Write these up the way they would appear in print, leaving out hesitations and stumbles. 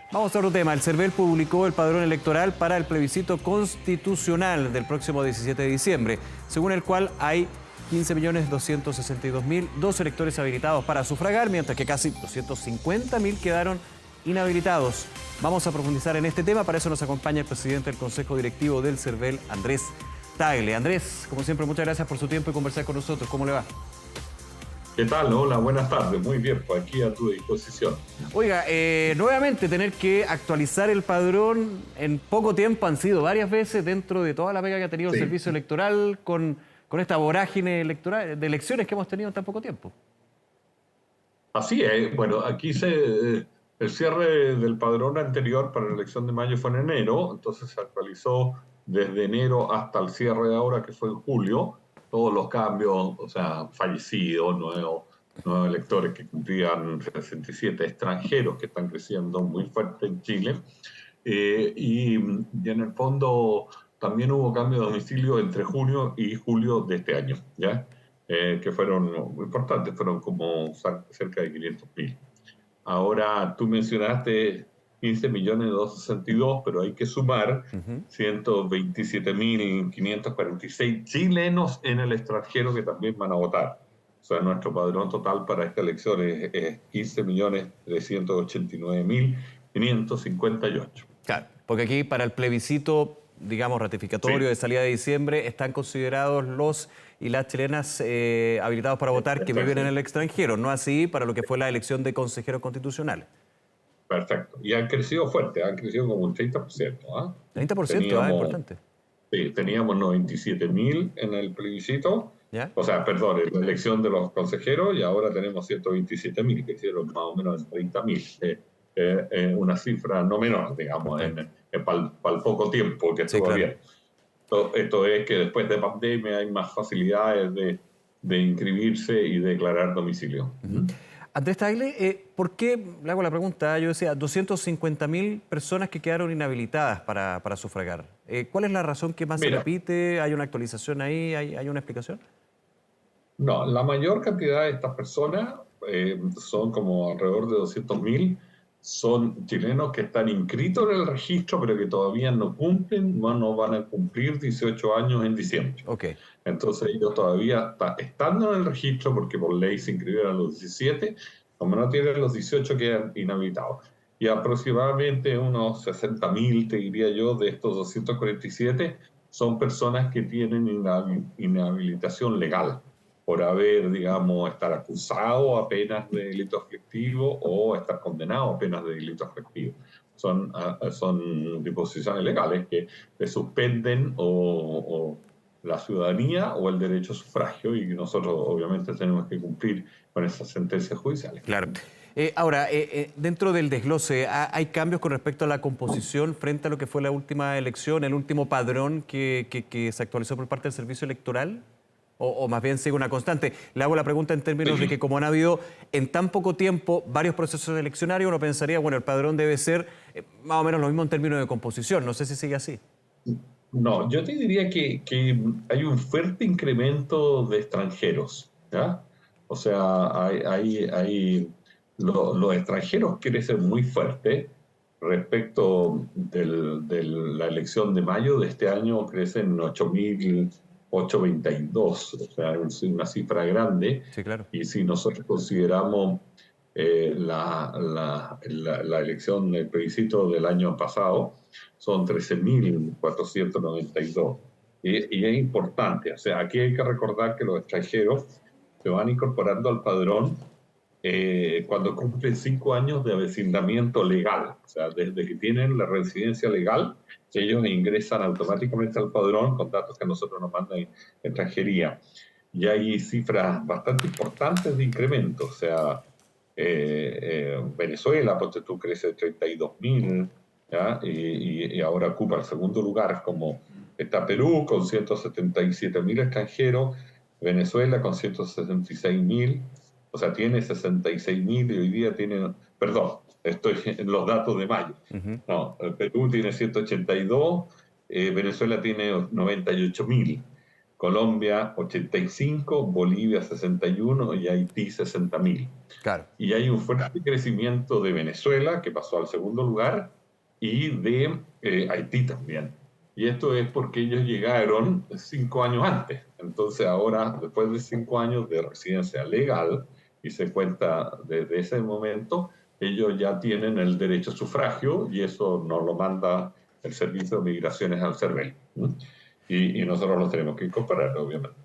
Vamos a otro tema. El CERVEL publicó el padrón electoral para el plebiscito constitucional del próximo 17 de diciembre, según el cual hay 15.262.002 electores habilitados para sufragar, mientras que casi 250.000 quedaron inhabilitados. Vamos a profundizar en este tema. Para eso nos acompaña el presidente del Consejo Directivo del CERVEL, Andrés Tagle. Andrés, como siempre, muchas gracias por su tiempo y conversar con nosotros. ¿Cómo le va? ¿Qué tal? Hola, buenas tardes. Muy bien, pues aquí a tu disposición. Oiga, nuevamente tener que actualizar el padrón en poco tiempo han sido varias veces dentro de toda la pega que ha tenido el servicio electoral con esta vorágine electoral, de elecciones que hemos tenido en tan poco tiempo. Así es. Bueno, el cierre del padrón anterior para la elección de mayo fue en enero, entonces se actualizó desde enero hasta el cierre de ahora, que fue en julio, todos los cambios, o sea, fallecidos, nuevos electores que cumplían 67, extranjeros que están creciendo muy fuerte en Chile. Y en el fondo también hubo cambio de domicilio entre junio y julio de este año, ¿ya? Que fueron muy importantes, fueron como cerca de 500.000. Ahora, tú mencionaste 15.262.000, pero hay que sumar 127.546 chilenos en el extranjero que también van a votar. O sea, nuestro padrón total para esta elección es 15.359.558. Claro, porque aquí para el plebiscito, digamos, ratificatorio de salida de diciembre, están considerados los y las chilenas habilitados para votar que viven en el extranjero, no así para lo que fue la elección de consejeros constitucionales. Perfecto. Y han crecido fuerte, han crecido como un 30%. ¿Ah? 30%, importante. Sí, teníamos 97.000 en el plebiscito, ¿Ya? o sea, perdón, en la elección de los consejeros, y ahora tenemos 127.000, que hicieron más o menos en 30.000. Una cifra no menor, digamos, para el poco tiempo que estuvo bien. Esto es que después de pandemia hay más facilidades de inscribirse y declarar domicilio. Andrés Tagle, ¿por qué, le hago la pregunta, yo decía, 250.000 personas que quedaron inhabilitadas para sufragar? ¿Cuál es la razón que más se repite? ¿Hay una actualización ahí? ¿Hay una explicación? No, la mayor cantidad de estas personas, son como alrededor de 200.000, son chilenos que están inscritos en el registro, pero que todavía no cumplen, no van a cumplir 18 años en diciembre. Okay. Entonces ellos todavía estando en el registro, porque por ley se inscribieron a los 17, como no tienen los 18 quedan inhabilitados. Y aproximadamente unos 60.000, te diría yo, de estos 247 son personas que tienen inhabilitación legal por haber, digamos, estar acusado apenas de delito aflictivo o estar condenado apenas de delito aflictivo. Son disposiciones legales que le suspenden o la ciudadanía o el derecho a sufragio, y nosotros obviamente tenemos que cumplir con esas sentencias judiciales. Claro. Ahora, dentro del desglose, ¿hay cambios con respecto a la composición frente a lo que fue la última elección, el último padrón que se actualizó por parte del servicio electoral? ¿O más bien sigue una constante? Le hago la pregunta en términos de que como han habido en tan poco tiempo varios procesos eleccionarios, uno pensaría, bueno, el padrón debe ser más o menos lo mismo en términos de composición. No sé si sigue así. No, yo te diría que hay un fuerte incremento de extranjeros, ¿ya? O sea, los extranjeros crecen muy fuerte. Respecto de la elección de mayo de este año, crecen 8.822, o sea, es una cifra grande. Sí, claro. Y si nosotros consideramos la elección del plebiscito del año pasado, son 13.492. Y es importante, o sea, aquí hay que recordar que los extranjeros se van incorporando al padrón cuando cumplen 5 años de avecindamiento legal, o sea, desde que tienen la residencia legal, ellos ingresan automáticamente al padrón con datos que a nosotros nos mandan extranjería. Y hay cifras bastante importantes de incremento, o sea, Venezuela, ponte tú, crece 32.000, ¿ya? Y ahora ocupa el segundo lugar, como está Perú con 177.000 extranjeros, Venezuela con 166.000, o sea, tiene 66.000 y hoy día tiene, perdón, estoy en los datos de mayo. Perú tiene 182, Venezuela tiene 98.000. Colombia 85, Bolivia 61 y Haití 60.000. Claro. Y hay un fuerte crecimiento de Venezuela, que pasó al segundo lugar, y de Haití también. Y esto es porque ellos llegaron 5 años antes. Entonces ahora, después de 5 años de residencia legal, y se cuenta desde ese momento, ellos ya tienen el derecho a sufragio y eso nos lo manda el Servicio de Migraciones al CERVEL. Y nosotros los tenemos que incorporar, obviamente.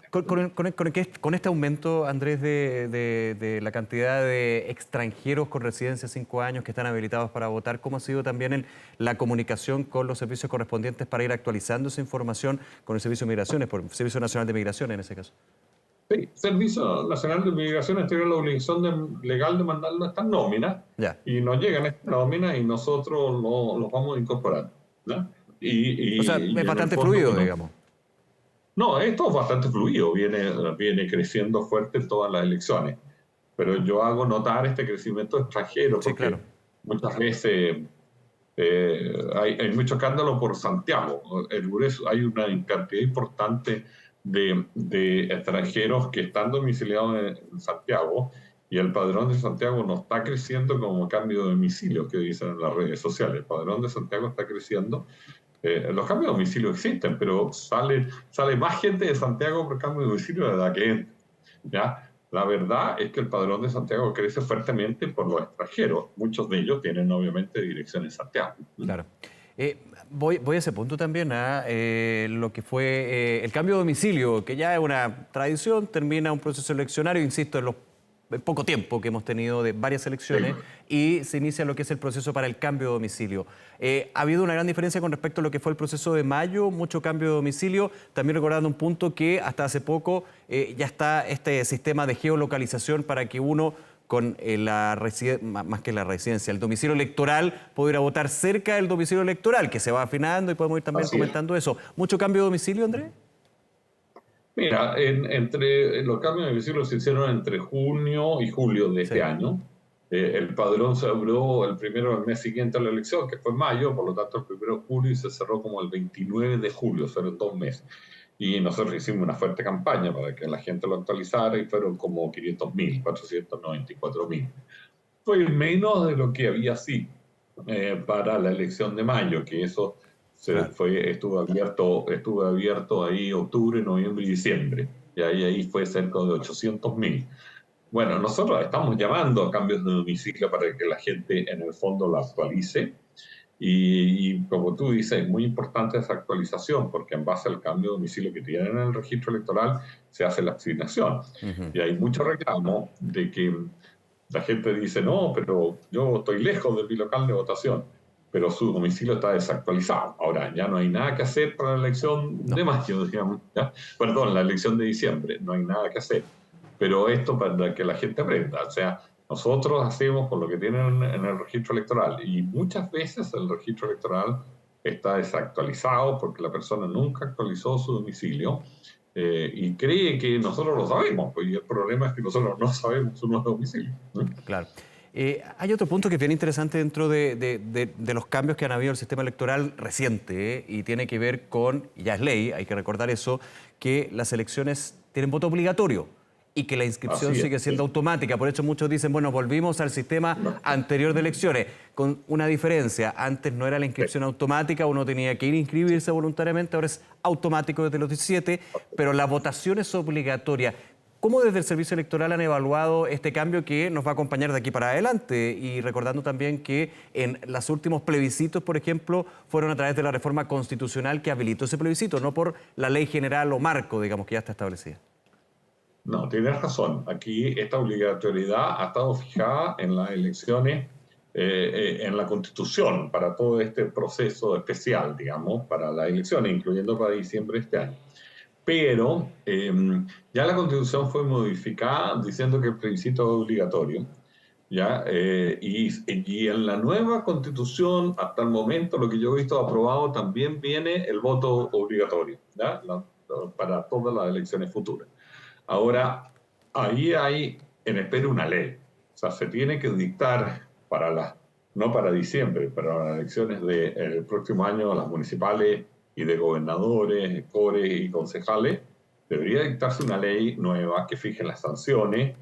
Con este aumento, Andrés, de la cantidad de extranjeros con residencia 5 años que están habilitados para votar, ¿cómo ha sido también la comunicación con los servicios correspondientes para ir actualizando esa información con el Servicio de Migraciones, por el Servicio Nacional de Migraciones en ese caso? Sí, Servicio Nacional de Migraciones tiene la obligación legal de mandar estas nóminas Ya. y nos llegan estas nóminas y nosotros los vamos a incorporar, ¿no? O sea, Y es en el bastante fondo, fluido, bueno, digamos. no, esto es bastante fluido, viene creciendo fuerte en todas las elecciones. Pero yo hago notar este crecimiento extranjero Sí, porque claro. muchas veces hay mucho escándalo por Santiago. El grueso, hay una cantidad importante de extranjeros que están domiciliados en Santiago y el padrón de Santiago no está creciendo como cambio de domicilio que dicen en las redes sociales. El padrón de Santiago está creciendo. Los cambios de domicilio existen, pero sale más gente de Santiago por cambio de domicilio de la que entra. ¿Ya? La verdad es que el padrón de Santiago crece fuertemente por los extranjeros. Muchos de ellos tienen obviamente dirección en Santiago. Claro. Voy a ese punto también, a lo que fue el cambio de domicilio, que ya es una tradición, termina un proceso eleccionario, insisto, en el poco tiempo que hemos tenido de varias elecciones, y se inicia lo que es el proceso para el cambio de domicilio. Ha habido una gran diferencia con respecto a lo que fue el proceso de mayo, mucho cambio de domicilio, también recordando un punto que hasta hace poco ya está este sistema de geolocalización para que uno con más que la residencia, el domicilio electoral, puede ir a votar cerca del domicilio electoral, que se va afinando y podemos ir también Así es. comentando eso. ¿Mucho cambio de domicilio, Andrés? Mira, entre los cambios de domicilio se hicieron entre junio y julio de este Sí. año. El padrón se abrió el primero del mes siguiente a la elección, que fue mayo, por lo tanto el primero de julio y se cerró como el 29 de julio, fueron 2 meses. Y nosotros hicimos una fuerte campaña para que la gente lo actualizara y fueron como 500.000, 494.000. Fue menos de lo que había así para la elección de mayo, que eso Claro. estuvo abierto ahí octubre, noviembre y diciembre. Y ahí fue cerca de 800.000. Bueno, nosotros estamos llamando a cambios de domicilio para que la gente en el fondo lo actualice. Y como tú dices, es muy importante esa actualización porque en base al cambio de domicilio que tienen en el registro electoral se hace la asignación. Ujú. Y hay mucho reclamo de que la gente dice, no, pero yo estoy lejos de mi local de votación, pero su domicilio está desactualizado. Ahora, ya no hay nada que hacer para la elección No. de mayo, digamos, ¿ya? Perdón, la elección de diciembre, no hay nada que hacer. Pero esto para que la gente aprenda, o sea, nosotros hacemos con lo que tienen en el registro electoral y muchas veces el registro electoral está desactualizado porque la persona nunca actualizó su domicilio y cree que nosotros lo sabemos, pues, y el problema es que nosotros no sabemos su nuevo domicilio. Claro. Hay otro punto que es bien interesante dentro de los cambios que han habido en el sistema electoral reciente, y tiene que ver con, y ya es ley, hay que recordar eso, que las elecciones tienen voto obligatorio y que la inscripción Así es, sigue siendo sí. automática. Por eso muchos dicen, bueno, volvimos al sistema No, anterior de elecciones, con una diferencia. Antes no era la inscripción automática, uno tenía que ir a inscribirse voluntariamente, ahora es automático desde los 17, pero la votación es obligatoria. ¿Cómo desde el Servicio Electoral han evaluado este cambio que nos va a acompañar de aquí para adelante? Y recordando también que en los últimos plebiscitos, por ejemplo, fueron a través de la reforma constitucional que habilitó ese plebiscito, no por la ley general o marco, digamos, que ya está establecida. no, tienes razón. Aquí esta obligatoriedad ha estado fijada en las elecciones, en la Constitución, para todo este proceso especial, digamos, para las elecciones, incluyendo para diciembre de este año. Pero ya la Constitución fue modificada diciendo que el plebiscito es obligatorio, ¿ya? Y en la nueva Constitución, hasta el momento, lo que yo he visto aprobado, también viene el voto obligatorio, ¿ya? Para todas las elecciones futuras. Ahora, ahí hay en espera una ley. O sea, se tiene que dictar no para diciembre, para las elecciones del próximo año, las municipales y de gobernadores, cores y concejales, Debería dictarse una ley nueva que fije las sanciones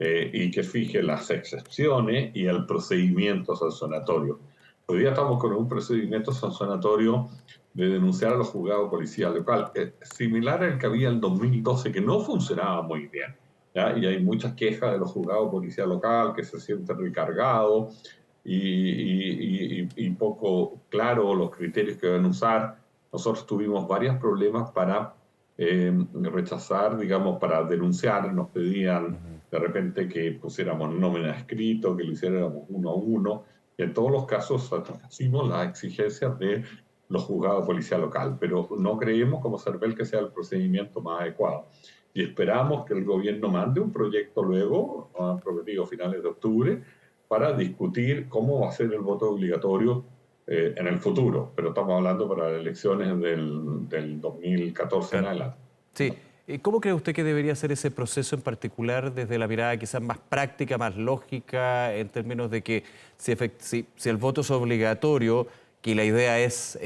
y que fije las excepciones y el procedimiento sancionatorio. Hoy día estamos con un procedimiento sancionatorio de denunciar a los juzgados de policía local, similar al que había en 2012, que no funcionaba muy bien. ¿Ya? Y hay muchas quejas de los juzgados de policía local que se sienten recargados y poco claro los criterios que van a usar. Nosotros tuvimos varios problemas para rechazar, digamos, para denunciar. Nos pedían de repente que pusiéramos nómina escrito, que lo hiciéramos uno a uno. Y en todos los casos satisfacimos las exigencias de los juzgados de policía local, pero no creemos como CERVEL que sea el procedimiento más adecuado. Y esperamos que el gobierno mande un proyecto luego, han prometido finales de octubre, para discutir cómo va a ser el voto obligatorio en el futuro, pero estamos hablando para las elecciones del 2014 en Claro. adelante. Sí. ¿Cómo cree usted que debería ser ese proceso en particular desde la mirada quizás más práctica, más lógica, en términos de que si el voto es obligatorio, que la idea es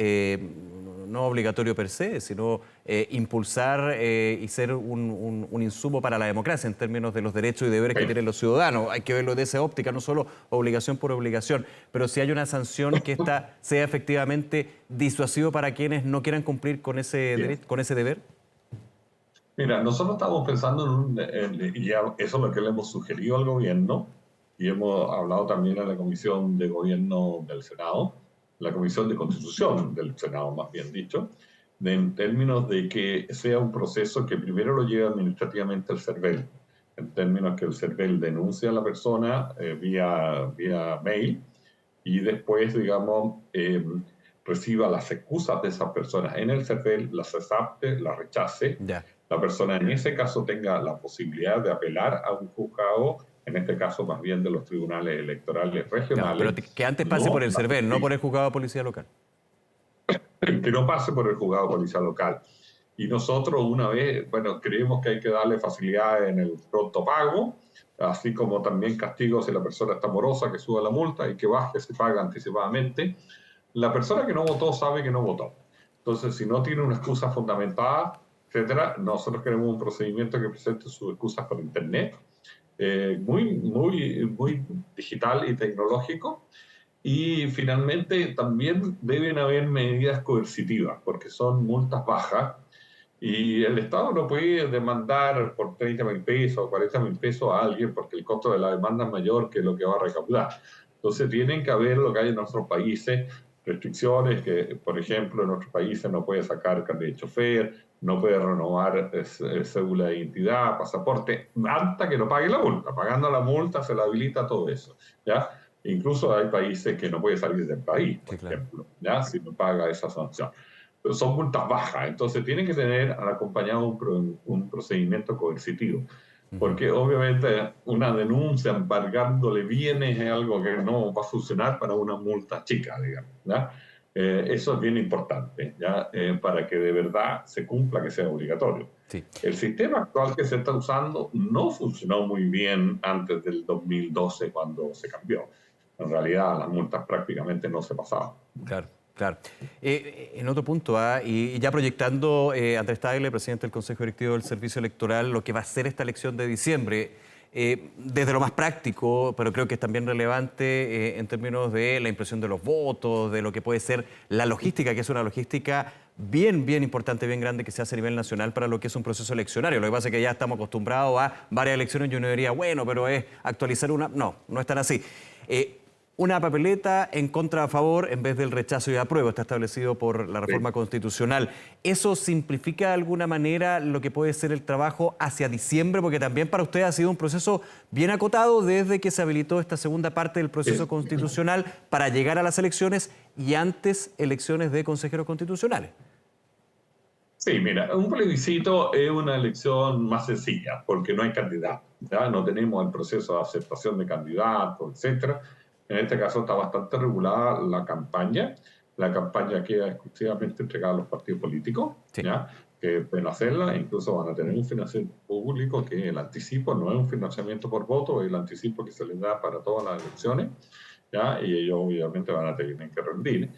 no obligatorio per se, sino impulsar y ser un insumo para la democracia en términos de los derechos y deberes que Sí. tienen los ciudadanos? Hay que verlo de esa óptica, no solo obligación por obligación, pero si hay una sanción que esta sea efectivamente disuasivo para quienes no quieran cumplir con ese, con ese deber. Mira, nosotros estamos pensando y eso es lo que le hemos sugerido al gobierno, y hemos hablado también a la Comisión de Gobierno del Senado, la Comisión de Constitución del Senado, más bien dicho, en términos de que sea un proceso que primero lo lleve administrativamente el CERVEL, en términos que el CERVEL denuncie a la persona vía mail, y después, digamos, reciba las excusas de esas personas en el CERVEL, las acepte, las rechace. Ya. La persona en ese caso tenga la posibilidad de apelar a un juzgado, en este caso más bien de los tribunales electorales Claro, pero regionales. que antes pase No, por el CERVEL, no por el juzgado de policía local. que no pase por el juzgado de policía local. Y nosotros una vez, bueno, creemos que hay que darle facilidades en el pronto pago, así como también castigos si la persona está morosa, que suba la multa y que baje, se paga anticipadamente. La persona que no votó sabe que no votó. Entonces, si no tiene una excusa fundamentada, etcétera, nosotros queremos un procedimiento que presente sus excusas por Internet, muy digital y tecnológico. Y finalmente también deben haber medidas coercitivas, porque son multas bajas y el Estado no puede demandar por 30.000 pesos o 40.000 pesos a alguien porque el costo de la demanda es mayor que lo que va a recaudar. Entonces tienen que haber lo que hay en nuestros países, restricciones que, por ejemplo, en nuestros países no puede sacar carnet de chofer, no puede renovar cédula de identidad, pasaporte, hasta que no pague la multa. Pagando la multa se le habilita todo eso, ¿ya? Incluso hay países que no puede salir del país, por Sí, claro. ejemplo, ¿ya? Si no paga esa sanción. Pero son multas bajas, entonces tiene que tener acompañado un procedimiento coercitivo. Porque obviamente una denuncia embargándole bienes es algo que no va a funcionar para una multa chica, digamos. ¿Ya? Eso es bien importante, ¿ya? Para que de verdad se cumpla, que sea obligatorio. Sí. El sistema actual que se está usando no funcionó muy bien antes del 2012 cuando se cambió. En realidad las multas prácticamente no se pasaban. Claro, claro. En otro punto, y ya proyectando Andrés Tagle, presidente del Consejo Directivo del Servicio Electoral, lo que va a ser esta elección de diciembre, desde lo más práctico, pero creo que es también relevante en términos de la impresión de los votos, de lo que puede ser la logística, que es una logística bien importante, bien grande, que se hace a nivel nacional para lo que es un proceso eleccionario. Lo que pasa es que ya estamos acostumbrados a varias elecciones y uno diría, bueno, pero es actualizar una... No, no es tan así. Una papeleta en contra a favor en vez del rechazo y apruebo, está establecido por la reforma constitucional. ¿Eso simplifica de alguna manera lo que puede ser el trabajo hacia diciembre? Porque también para usted ha sido un proceso bien acotado desde que se habilitó esta segunda parte del proceso constitucional para llegar a las elecciones y antes elecciones de consejeros constitucionales. Sí, mira, un plebiscito es una elección más sencilla porque no hay candidato, ¿ya? No tenemos el proceso de aceptación de candidatos, etcétera. En este caso está bastante regulada la campaña. La campaña queda exclusivamente entregada a los partidos políticos, Sí. ¿ya? Que pueden hacerla, incluso van a tener un financiamiento público que el anticipo no es un financiamiento por voto, es el anticipo que se les da para todas las elecciones, ¿ya? Y ellos obviamente van a tener que rendir.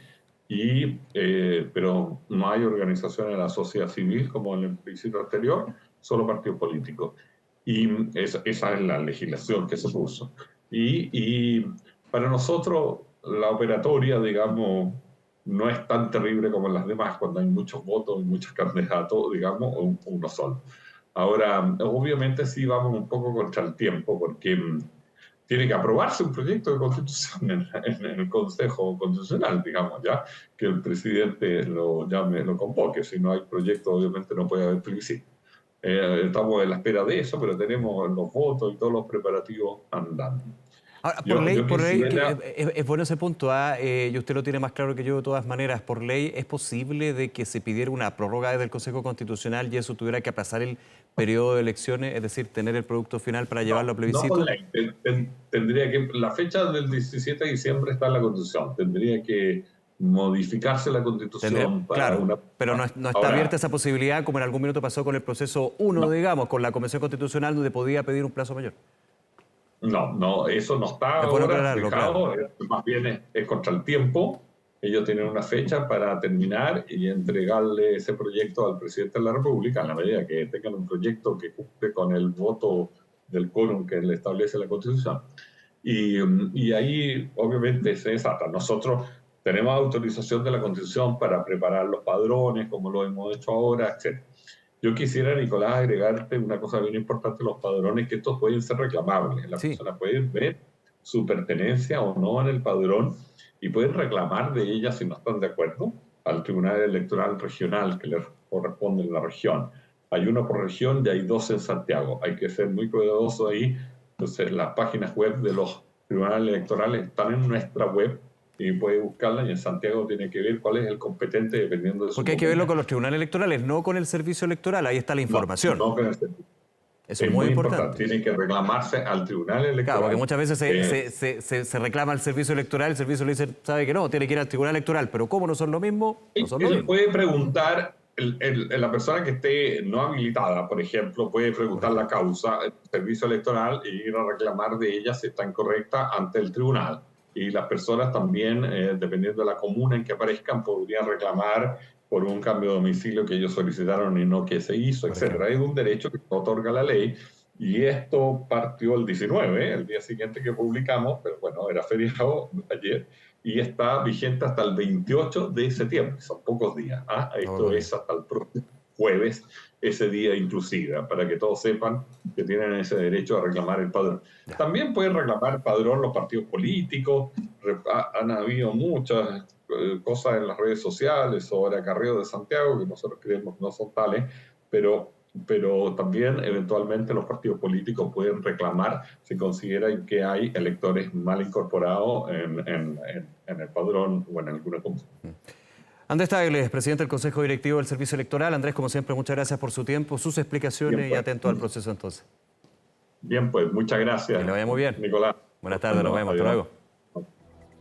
Pero no hay organizaciones de la sociedad civil como en el plebiscito anterior, solo partidos políticos. Y esa es la legislación que se puso. Y para nosotros la operatoria, digamos, no es tan terrible como en las demás, cuando hay muchos votos y muchos candidatos, digamos, uno solo. Ahora, obviamente sí vamos un poco contra el tiempo, porque tiene que aprobarse un proyecto de constitución en el Consejo Constitucional, digamos, ya, que el presidente lo llame, lo convoque. Si no hay proyecto, obviamente no puede haber plebiscito. Estamos en la espera de eso, pero tenemos los votos y todos los preparativos andando. Ahora, Yo por ley quisiera... es bueno ese punto, y usted lo tiene más claro que yo de todas maneras. Por ley, ¿es posible de que se pidiera una prórroga desde el Consejo Constitucional y eso tuviera que aplazar el periodo de elecciones, es decir, tener el producto final para llevarlo a plebiscito? No por ley. Tendría que, la fecha del 17 de diciembre está en la Constitución. Tendría que modificarse la Constitución para claro, una... pero no está Ahora, abierta esa posibilidad, como en algún minuto pasó con el proceso 1, digamos, con la Convención Constitucional, donde podía pedir un plazo mayor. No, eso no está Es bueno ahora aclararlo, fijado, claro. más bien es contra el tiempo. Ellos tienen una fecha para terminar y entregarle ese proyecto al presidente de la República, en la medida que tengan un proyecto que cumple con el voto del quórum que le establece la Constitución. Y ahí, obviamente, se desata. Nosotros tenemos autorización de la Constitución para preparar los padrones, como lo hemos hecho ahora, etc. Yo quisiera, Nicolás, agregarte una cosa bien importante: los padrones, que estos pueden ser reclamables. Las personas pueden ver su pertenencia o no en el padrón y pueden reclamar de ella, si no están de acuerdo, al Tribunal Electoral Regional que les corresponde en la región. Hay uno por región y hay dos en Santiago. Hay que ser muy cuidadoso ahí. Entonces, las páginas web de los tribunales electorales están en nuestra web y puede buscarla, y en Santiago tiene que ver cuál es el competente dependiendo de su... Porque hay que verlo con los tribunales electorales, no con el servicio electoral. Ahí está la información. No con el servicio. Eso es muy importante. Tiene que reclamarse al tribunal electoral. Claro, porque muchas veces se reclama al servicio electoral, el servicio le dice, sabe que no, tiene que ir al tribunal electoral, pero ¿cómo no son lo mismo? No son lo mismo. Puede preguntar, la persona que esté no habilitada, por ejemplo, puede preguntar la causa al servicio electoral e ir a reclamar de ella si está incorrecta ante el tribunal. Y las personas también, dependiendo de la comuna en que aparezcan, podrían reclamar por un cambio de domicilio que ellos solicitaron y no que se hizo, etc. Es un derecho que otorga la ley, y esto partió el 19, el día siguiente que publicamos, pero bueno, era feriado ayer, y está vigente hasta el 28 de septiembre, son pocos días. Esto es hasta el próximo jueves, ese día inclusive, para que todos sepan que tienen ese derecho a reclamar el padrón. También pueden reclamar padrón los partidos políticos. Han habido muchas cosas en las redes sociales sobre acarreo de Santiago que nosotros creemos que no son tales, pero también eventualmente los partidos políticos pueden reclamar si consideran que hay electores mal incorporados en el padrón o en alguna comisión. Andrés Tagle, presidente del Consejo Directivo del Servicio Electoral. Andrés, como siempre, muchas gracias por su tiempo, sus explicaciones. Bien, pues, y atento al proceso entonces. Bien, pues muchas gracias. Que le vaya muy bien. Nicolás. Buenas tardes, nos vemos. Hasta luego.